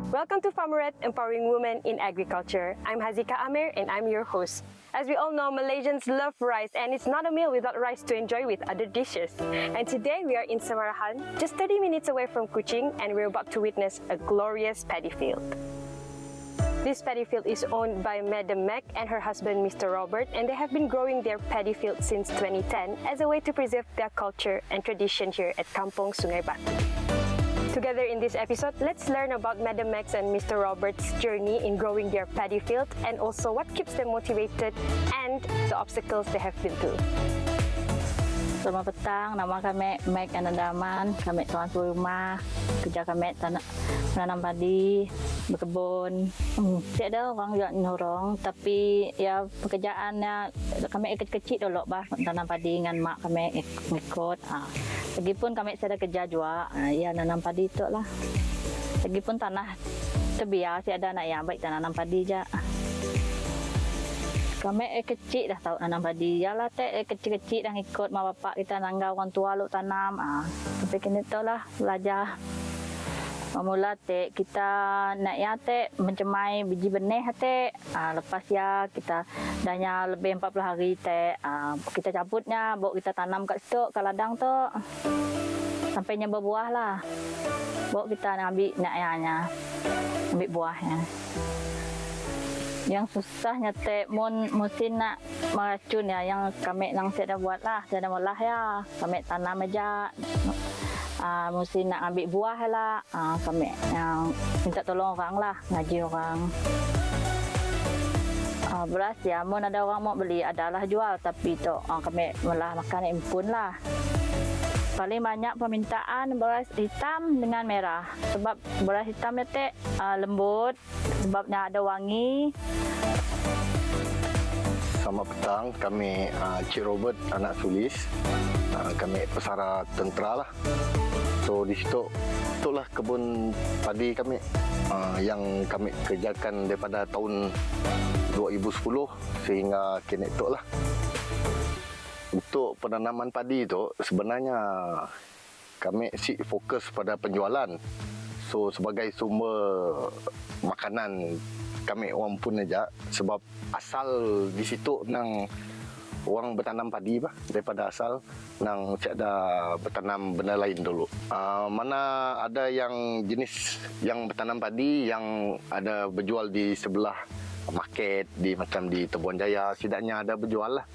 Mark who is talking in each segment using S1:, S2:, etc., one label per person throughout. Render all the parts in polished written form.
S1: Welcome to Farmerette, Empowering Women in Agriculture. I'm Hazika Amir and I'm your host. As we all know, Malaysians love rice and it's not a meal without rice to enjoy with other dishes. And today we are in Samarahan, just 30 minutes away from Kuching, and we're about to witness a glorious paddy field. This paddy field is owned by Madam Mac and her husband Mr. Robert, and they have been growing their paddy field since 2010 as a way to preserve their culture and tradition here at Kampung Sungai Batu. Together in this episode, let's learn about Madam Max and Mr. Robert's journey in growing their paddy field and also what keeps them motivated and the obstacles they have been through.
S2: Selamat petang, nama kami Mecdarman. Kami tuan rumah, kerja kami menanam padi, berkebun. Tidak ada orang yang menolong, tapi ya pekerjaannya kami kecil-kecil dulu bah tanam padi dengan mak kami ikut. Lagipun kami sedang kerja juga, ya nanam padi itu lah. Lagipun tanah terbiasa ada anak yang baik tanam padi je. Kami kecil dah tahu tanam padi. Yalah kecil-kecil dah ikut mak bapak kita nanggau orang tua lu tanam. Tapi kini tu lah belajar. Mula kita nak ya mencemai biji benih lepas ya kita dahnya lebih 40 hari kita cabutnya bawa kita tanam kat situ kat ladang tu sampainya berbuah lah. Bawa kita ambil ambil buahnya. Yang susahnya musim nak meracun ya, yang kami nang saya dah buat lah, saya dah mula ya. Kami tanam aja. Musim nak ambil buah lah, kami yang minta tolong orang lah, ngaji orang. Beras ya, mun ada orang mau beli adalah jual, tapi tu kami malah makan impun lah. Paling banyak permintaan beras hitam dengan merah, sebab beras hitam ni lembut, sebabnya ada wangi.
S3: Selamat petang, kami Cik Robert, anak Sulis. Kami pesara tentera lah. So di situ itulah kebun padi kami yang kami kerjakan daripada tahun 2010 sehingga kini tu lah. Untuk penanaman padi itu sebenarnya kami fokus pada penjualan. So sebagai sumber makanan kami orang pun aja, sebab asal di situ nang orang bertanam padi bah, daripada asal nang tiada bertanam benda lain dulu. Mana ada yang jenis yang bertanam padi yang ada berjual di sebelah market, macam di Tebuan Jaya, setidaknya ada berjual lah.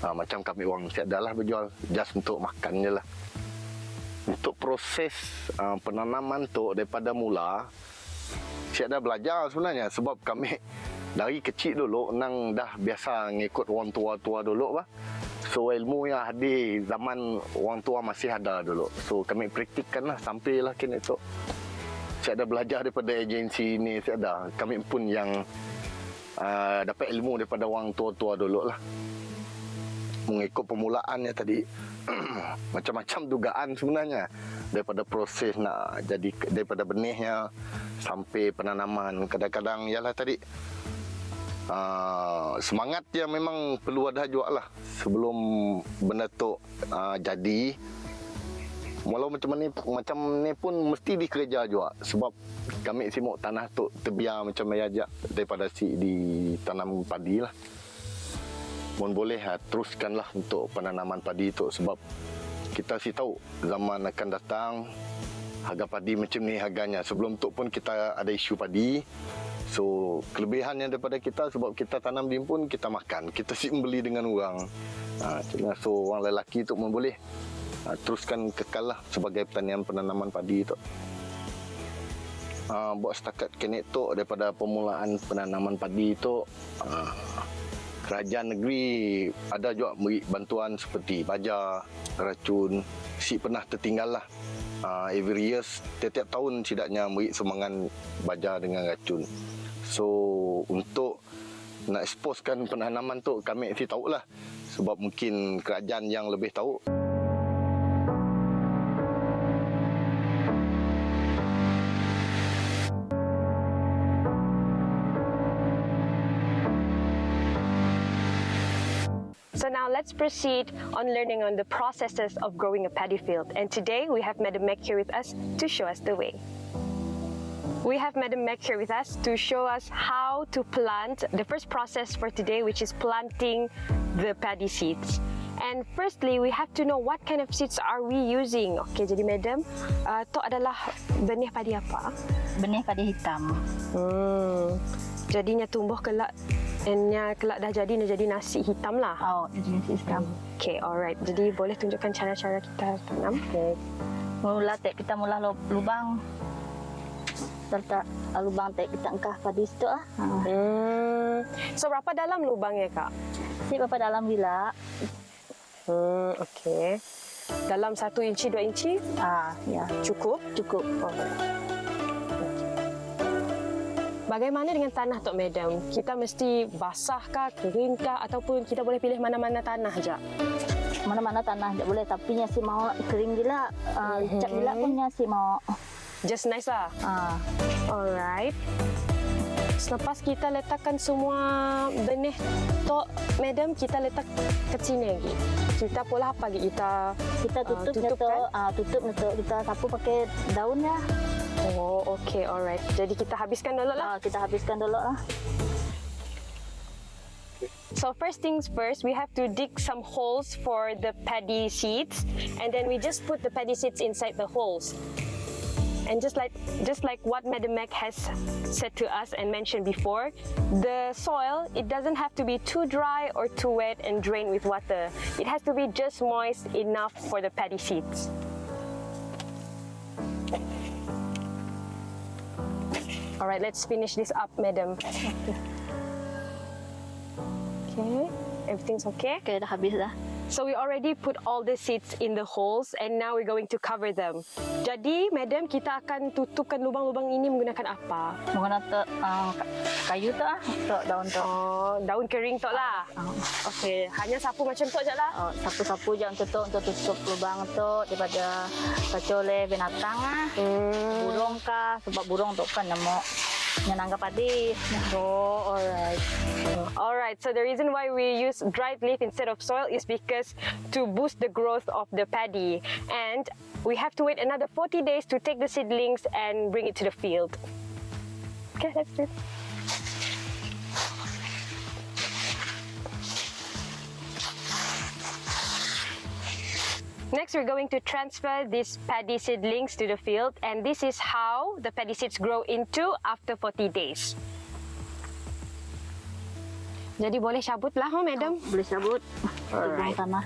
S3: Macam kami orang tiada lah berjual, just untuk makan je lah. Untuk proses penanaman tu daripada mula saya dah belajar sebenarnya, sebab kami dari kecil dulu nang dah biasa ngikut orang tua-tua dulu bah. So ilmu yang hadir zaman orang tua masih ada dulu. So kami praktikkan lah sampailah kini tu. Saya dah belajar daripada agensi ni, saya dah. Kami pun yang dapat ilmu daripada orang tua-tua dulu lah. Mengikut permulaannya tadi macam-macam dugaan sebenarnya, daripada proses nak jadi, daripada benihnya sampai penanaman. Kadang-kadang ialah tadi semangat yang memang perlu ada juga lah sebelum benda tu jadi. Walau macam ni pun mesti dikerja juga, sebab kami simuk tanah tu terbiar macam aja daripada ditanam padi lah. Mohon boleh teruskanlah untuk penanaman padi itu, sebab kita tahu zaman akan datang harga padi macam ni harganya. Sebelum tu pun kita ada isu padi. So kelebihannya daripada kita, sebab kita tanam di pun kita makan, kita membeli dengan orang. So orang lelaki tu mohon boleh teruskan kekal lah sebagai pertanian penanaman padi itu. Buat setakat kini tu daripada permulaan penanaman padi itu, kerajaan negeri ada juga beri bantuan seperti baja, racun. Pernah tertinggal lah. Every years, tiap-tiap tahun setidaknya beri sumbangan baja dengan racun. So untuk nak exposekan penanaman tu, kami tahulah, sebab mungkin kerajaan yang lebih tahu.
S1: So now let's proceed on learning on the processes of growing a paddy field. And today we have Madam Mac here with us to show us the way. we have Madam Meg here with us to show us how to plant the first process for today, which is planting the paddy seeds. And firstly, we have to know what kind of seeds are we using. Okay, jadi Madam, itu adalah benih padi apa?
S2: Benih padi hitam.
S1: Jadinya tumbuh kelak, kelak dah jadi nasi hitam lah.
S2: Oh, jenis hitam.
S1: Okay, alright. Jadi boleh tunjukkan cara-cara kita tanam?
S2: Okay. Mula kita mula lubang. Serta lubang kita angkah padi itu ah.
S1: So berapa dalam lubangnya kak?
S2: Si berapa dalam gila?
S1: Okay. Dalam 1 inci, 2 inci?
S2: Ya.
S1: Cukup?
S2: Cukup.
S1: Bagaimana dengan tanah Tok Madam? Kita mesti basah kah, kering kah, ataupun kita boleh pilih mana-mana tanah je?
S2: Mana-mana tanah tak boleh, tapi nya si mau kering gila, licak gila pun nya si mau.
S1: Just nice lah. Alright. Selepas kita letakkan semua benih Tok Madam, kita letak ke sini lagi. Kita pula apa lagi? Kita
S2: tutup
S1: kan?
S2: Tutup kita sapu pakai daunnya.
S1: Oh, okay, alright. Jadi kita habiskan dulu lah.
S2: Kita habiskan dulu lah.
S1: So first things first, we have to dig some holes for the paddy seeds, and then we just put the paddy seeds inside the holes. And just like what Madam Meg has said to us and mentioned before, the soil, it doesn't have to be too dry or too wet and drained with water. It has to be just moist enough for the paddy seeds. All right, let's finish this up, Madam. Okay, everything's okay?
S2: Okay, dah habis dah.
S1: So we already put all the seeds in the holes and now we're going to cover them. Jadi, Madam, kita akan tutupkan lubang-lubang ini menggunakan apa?
S2: Menggunakan kayu tu daun tu.
S1: Oh, daun kering tu lah. Okay, hanya sapu macam tu je lah.
S2: Sapu-sapu je untuk tutup lubang tu daripada kacole binatang burung kah, sebab burung tu kan nangga padi.
S1: Oh, alright. Alright, so the reason why we use dried leaf instead of soil is because to boost the growth of the paddy. And we have to wait another 40 days to take the seedlings and bring it to the field. Okay, let's do it. Next, we're going to transfer these paddy seedlings to the field, and this is how the paddy seeds grow into after 40 days. Jadi boleh cabut lah, Madam?
S2: Boleh cabut.
S1: Alright.
S2: Tanah.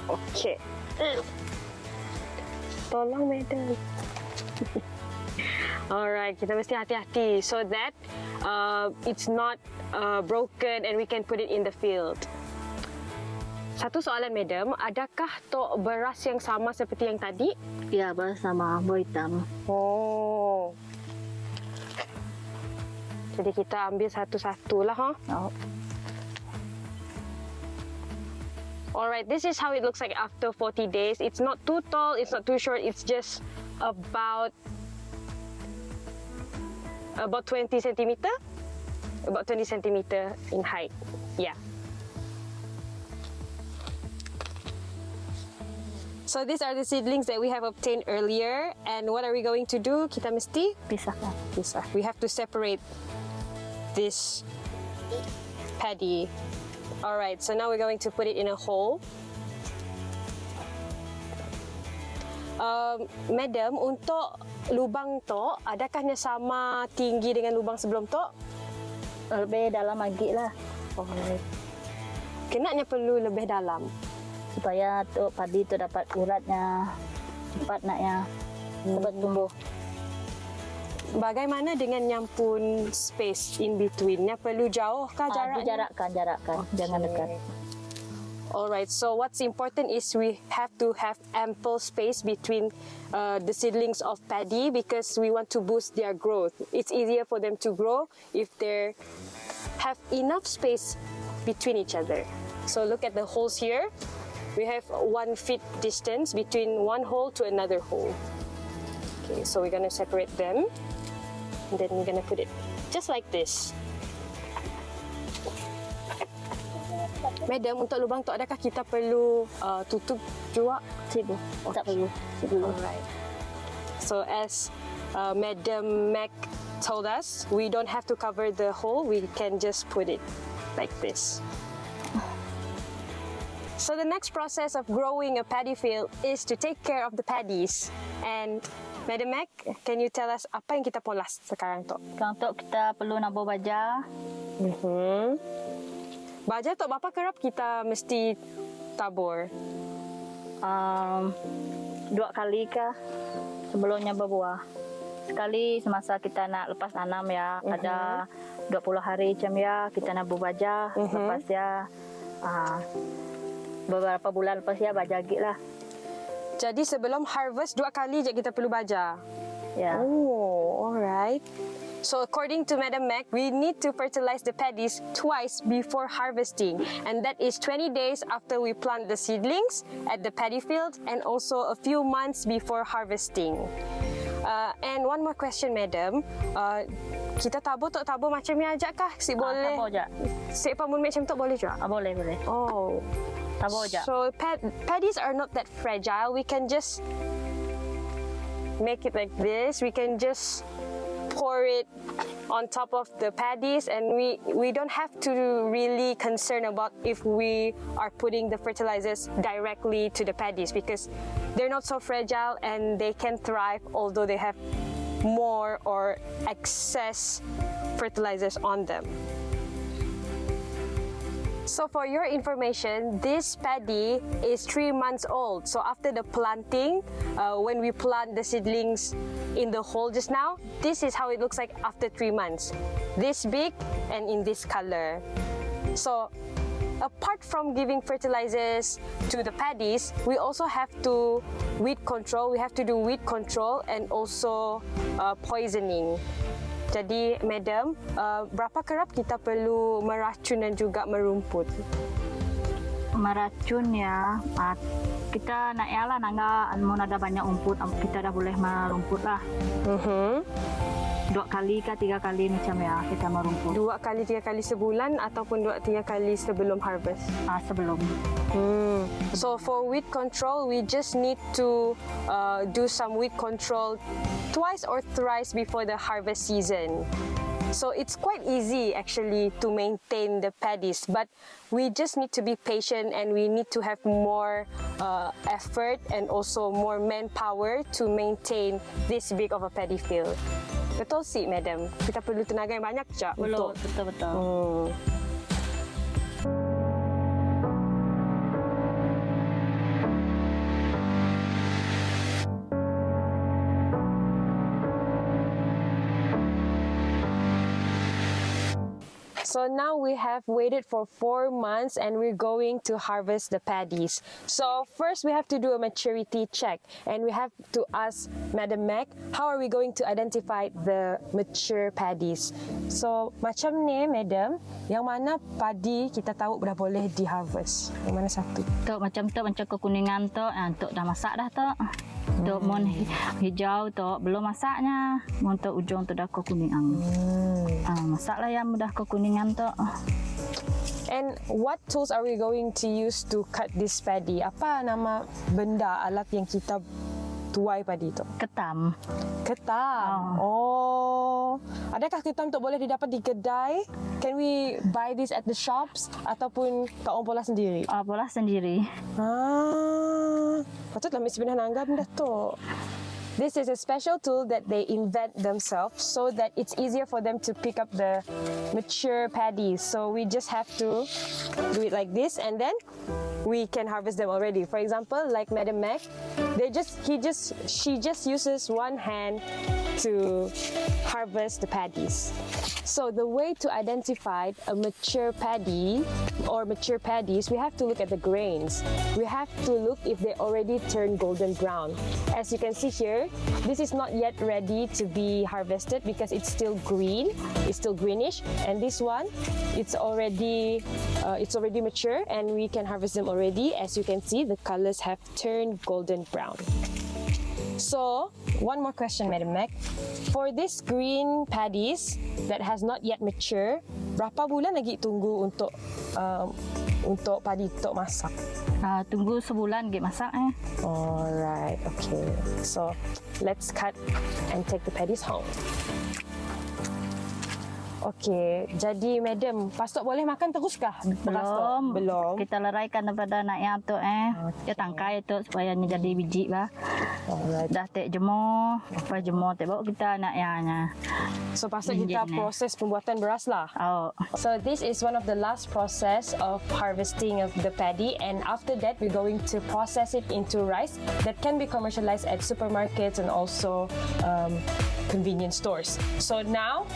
S1: Okay. Tolong, Madam. Alright, kita mesti hati-hati so that it's not broken and we can put it in the field. Satu soalan, Madam, adakah tok beras yang sama seperti yang tadi?
S2: Ya, beras sama, buah hitam.
S1: Oh. Jadi kita ambil satu-satu lah, Alright, this is how it looks like after 40 days. It's not too tall, it's not too short, it's just about 20 centimeter? About 20 centimeter in height. Yeah. So these are the seedlings that we have obtained earlier, and what are we going to do? Kita mesti
S2: Pisahkan.
S1: pisah. We have to separate this paddy. All right, so now we're going to put it in a hole. Madam, untuk lubang tu, adakahnya sama tinggi dengan lubang sebelum tu?
S2: Lebih dalam lagi lah.
S1: Alright. Kenanya perlu lebih dalam?
S2: Supaya tu padi tu dapat uratnya cepat naknya cepat tumbuh.
S1: Bagaimana dengan nyampun space in betweennya? Perlu jauh kah jaraknya?
S2: Jarakkan, jangan dekat.
S1: Alright, so what's important is we have to have ample space between the seedlings of paddy because we want to boost their growth. It's easier for them to grow if they have enough space between each other. So look at the holes here. We have 1 feet distance between one hole to another hole. Okay, so we're going to separate them. And then we're going to put it just like this. Madam, untuk lubang tu adakah kita perlu tutup juga?
S2: Tak perlu.
S1: Alright. So as Madam Mac told us, we don't have to cover the hole, we can just put it like this. So the next process of growing a paddy field is to take care of the paddies. And Madam Mac, can you tell us apa yang kita polas sekarang tu?
S2: Sekarang tu kita perlu nabur baja.
S1: Baja tu berapa kerap kita mesti tabur?
S2: 2 kali kah sebelumnya berbuah. Sekali semasa kita nak lepas tanam ya, ada 20 hari macam ya, kita nabur baja. Lepas ya, beberapa bulan lepas ya baja lagi lah.
S1: Jadi sebelum harvest 2 kali je kita perlu baja?
S2: Ya.
S1: Oh, alright. So according to Madam Mac, we need to fertilize the paddies twice before harvesting, and that is 20 days after we plant the seedlings at the paddy field and also a few months before harvesting. And one more question, Madam. Kita tabur tak tabur macam ni aja kah? Si boleh?
S2: Tabur je.
S1: Si pamun macam tu boleh juga?
S2: Boleh.
S1: Oh.
S2: Tabur je.
S1: So paddies are not that fragile. We can just make it like this. We can just pour it on top of the paddies, and we don't have to really concern about if we are putting the fertilizers directly to the paddies, because they're not so fragile and they can thrive although they have more or excess fertilizers on them. So for your information, this paddy is 3 months old. So after the planting, when we plant the seedlings in the hole just now, this is how it looks like after 3 months. This big and in this color. So apart from giving fertilizers to the paddies, we also have to weed control. We have to do weed control and also poisoning. Jadi, Madam, berapa kerap kita perlu meracun dan juga merumput?
S2: Meracun ya, kita nak yalah nangga mau ada banyak rumput, kita dah boleh merumput lah. 2 kali ke 3 kali macam ya kita merumput.
S1: 2 kali 3 kali sebulan ataupun 2-3 kali sebelum harvest?
S2: Sebelum.
S1: So for weed control, we just need to do some weed control twice or thrice before the harvest season. So it's quite easy actually to maintain the paddies, but we just need to be patient and we need to have more effort and also more manpower to maintain this big of a paddy field. Betul sih, Madam. Kita perlu tenaga yang banyak je untuk.
S2: Betul.
S1: So now we have waited for 4 months and we're going to harvest the paddies. So first we have to do a maturity check and we have to ask Madam Mac, how are we going to identify the mature paddies? So macam ni, Madam, yang mana padi kita tahu dah boleh di-harvest? Yang mana satu?
S2: Tok macam kekuningan tok, tok dah masak dah tok. Tok mon hijau tok belum masaknya, mon tok ujung tok dah kekuningan. Masaklah yang mudah kekuningan tok.
S1: And what tools are we going to use to cut this paddy? Apa nama benda alat yang kita tuai padi tu?
S2: Ketam.
S1: Ketam. Oh. Adakah ketam tu boleh didapat di kedai? Can we buy this at the shops ataupun kat orang pola sendiri?
S2: Pola sendiri.
S1: Patutlah mesti pernah nanggap dah tu. This is a special tool that they invent themselves so that it's easier for them to pick up the mature paddies. So we just have to do it like this and then we can harvest them already. For example, like Madam Mac, she just uses one hand to harvest the paddies. So the way to identify a mature paddy or mature paddies, we have to look at the grains. We have to look if they already turned golden brown. As you can see here, this is not yet ready to be harvested because it's still green, it's still greenish, and this one, it's already mature and we can harvest them already. As you can see, the colors have turned golden brown. So, one more question, Madam Mac. For this green paddies that has not yet mature, berapa bulan lagi tunggu untuk padi untuk masak?
S2: Tunggu sebulan gitu masak
S1: Alright, okay. So, let's cut and take the paddies home. Okey, jadi madam, pastok boleh makan teruskah? Belum.
S2: Kita leraikan daripada naik tu Dia tangkai tu supaya jadi biji lah.
S1: Alright.
S2: Dah tek jemur, lepas jemur tek bawa kita nak yang
S1: So pasal kita proses pembuatan beras lah. So this is one of the last process of harvesting of the paddy, and after that we're going to process it into rice that can be commercialized at supermarkets and also convenience stores. So now,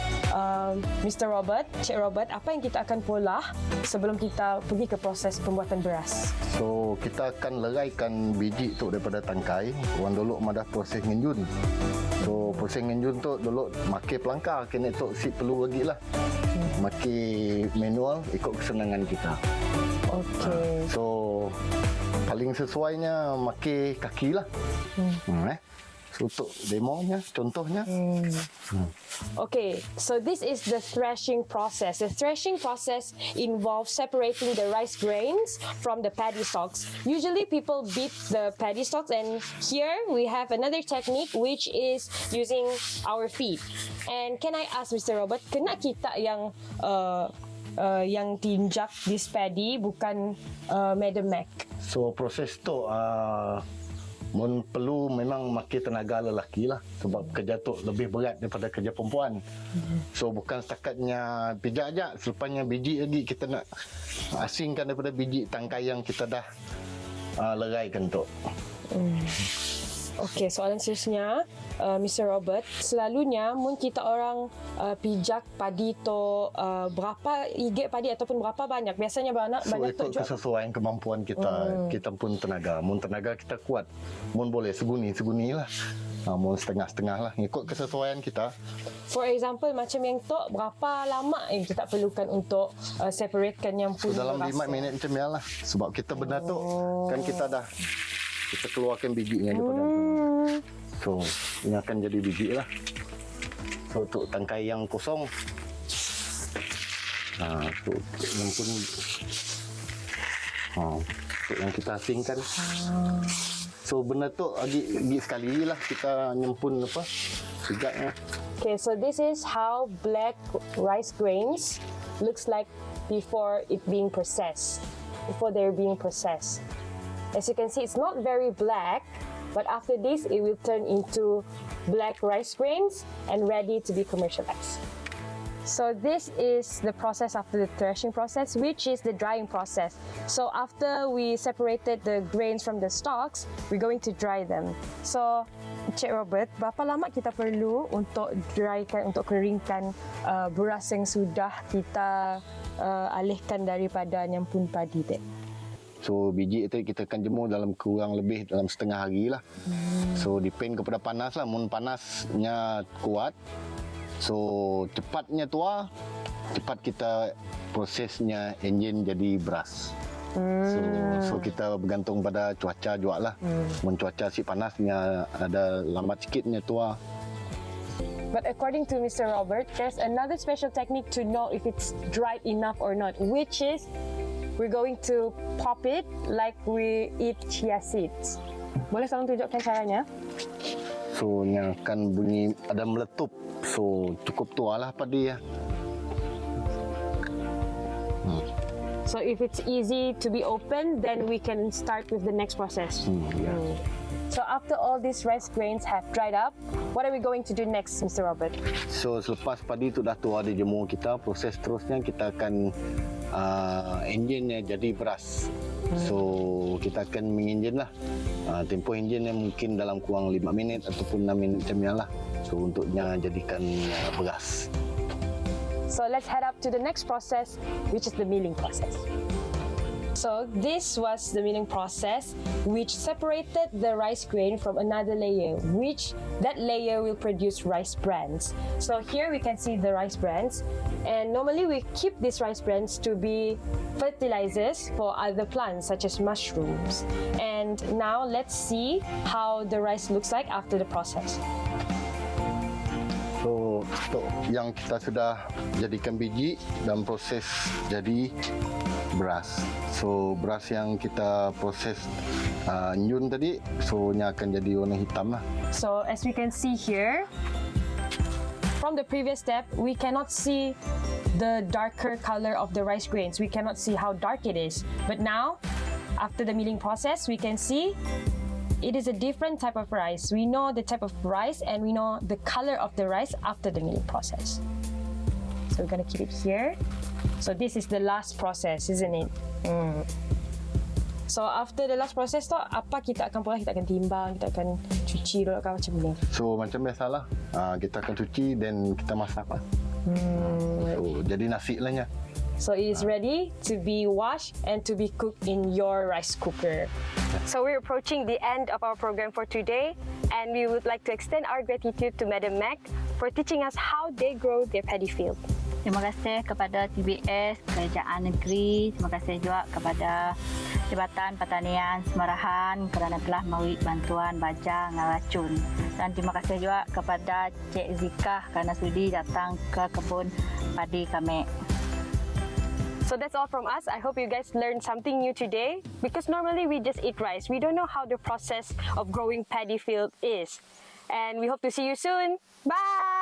S1: Mr. Robert, Cik Robert, apa yang kita akan polah sebelum kita pergi ke proses pembuatan beras?
S3: So kita akan leraikan biji tu daripada tangkai. Orang dulu madah proses ngenjun. So proses ngenjun tu dulu makai pelangkar, kena tu si perlu lagi lah. Makai manual ikut kesenangan kita.
S1: Okey.
S3: So paling sesuainya makai kaki lah. So untuk demonya, contohnya.
S1: Okay, so this is the threshing process. The threshing process involves separating the rice grains from the paddy stalks. Usually people beat the paddy stalks, and here we have another technique which is using our feet. And can I ask Mr. Robert, kena kita yang tinjak this paddy, bukan Madam Mac?
S3: So proses tu mun perlu memang makin tenaga lelaki lah, sebab kerja tu lebih berat daripada kerja perempuan. So bukan stakatnya pijak aja, selepasnya biji lagi kita nak asingkan daripada biji tangkai yang kita dah leraikan tu.
S1: Okey, soalan seterusnya, Mr. Robert, selalunya mun kita orang pijak padi tu berapa igit padi ataupun berapa banyak? Biasanya banyak
S3: ikut kesesuaian kemampuan kita. Kita pun tenaga. Mun tenaga kita kuat, mun boleh seguni lah. Mun setengah-setengah lah, ikut kesesuaian kita.
S1: For example, macam yang tu, berapa lama yang kita perlukan untuk separatekan yang pun
S3: dalam 5 minit macam ya lah. Sebab kita benda tu kan kita keluarkan bijinya daripada tu. So ini akan jadi biji lah. So untuk tangkai yang kosong, tu yang pun yang kita asingkan. So benda tu lagi sekali lah kita nyempun segatnya.
S1: Okay, so this is how black rice grains looks like before they're being processed. As you can see, it's not very black, but after this, it will turn into black rice grains and ready to be commercialized. So this is the process after the threshing process, which is the drying process. So after we separated the grains from the stalks, we're going to dry them. So, Cik Robert, berapa lama kita perlu untuk keringkan beras yang sudah kita alihkan daripada nyampun padi tu?
S3: So biji itu kita akan jemur dalam kurang lebih dalam setengah hari lah. So depend kepada panas lah. Mun panasnya kuat, so cepatnya tua, cepat kita prosesnya enjin jadi beras. So kita bergantung pada cuaca juga lah. Mun cuaca si panasnya ada lambat sikitnya tua.
S1: But according to Mr. Robert, there's another special technique to know if it's dried enough or not, which is we're going to pop it like we eat chia seeds. Boleh tolong tunjukkan caranya?
S3: So, yang akan bunyi ada meletup. So, cukup tua lah padi ya.
S1: So, if it's easy to be opened, then we can start with the next process. So, after all these rice grains have dried up, what are we going to do next, Mr. Robert?
S3: So, selepas padi tu dah tua di jemur kita, proses terusnya kita akan enjinnya jadi beras. So kita akan menginjin lah. Tempoh enjinnya mungkin dalam kurang 5 minit ataupun 6 minit macam ni lah. So untuknya jadikan beras.
S1: So let's head up to the next process, which is the milling process. So this was the milling process which separated the rice grain from another layer, which that layer will produce rice brands. So here we can see the rice brands, and normally we keep these rice brands to be fertilizers for other plants such as mushrooms. And now let's see how the rice looks like after the process.
S3: So yang kita sudah jadikan biji dan proses jadi beras. So beras yang kita proses nyun tadi, so nya akan jadi warna hitam lah.
S1: So as we can see here, from the previous step, we cannot see the darker color of the rice grains. We cannot see how dark it is. But now, after the milling process, we can see it is a different type of rice. We know the type of rice and we know the color of the rice after the milling process. So we're going to keep it here. So this is the last process, isn't it? So after the last process tu, apa kita akan buat? Kita akan timbang, kita akan cuci dulu kan macam ni.
S3: So macam biasalah, kita akan cuci dan kita masak lah. So jadi nasi lah nya.
S1: So it is ready to be washed and to be cooked in your rice cooker. So we're approaching the end of our program for today, and we would like to extend our gratitude to Madam Mac for teaching us how they grow their paddy field.
S2: Terima kasih kepada TVS, Kerajaan Negeri. Terima kasih juga kepada Jabatan Pertanian Semarahan kerana telah memberi bantuan baja ngaracun. Dan terima kasih juga kepada Cik Zika kerana sudi datang ke kebun padi kami.
S1: So that's all from us. I hope you guys learned something new today, because normally we just eat rice. We don't know how the process of growing paddy field is. And we hope to see you soon. Bye!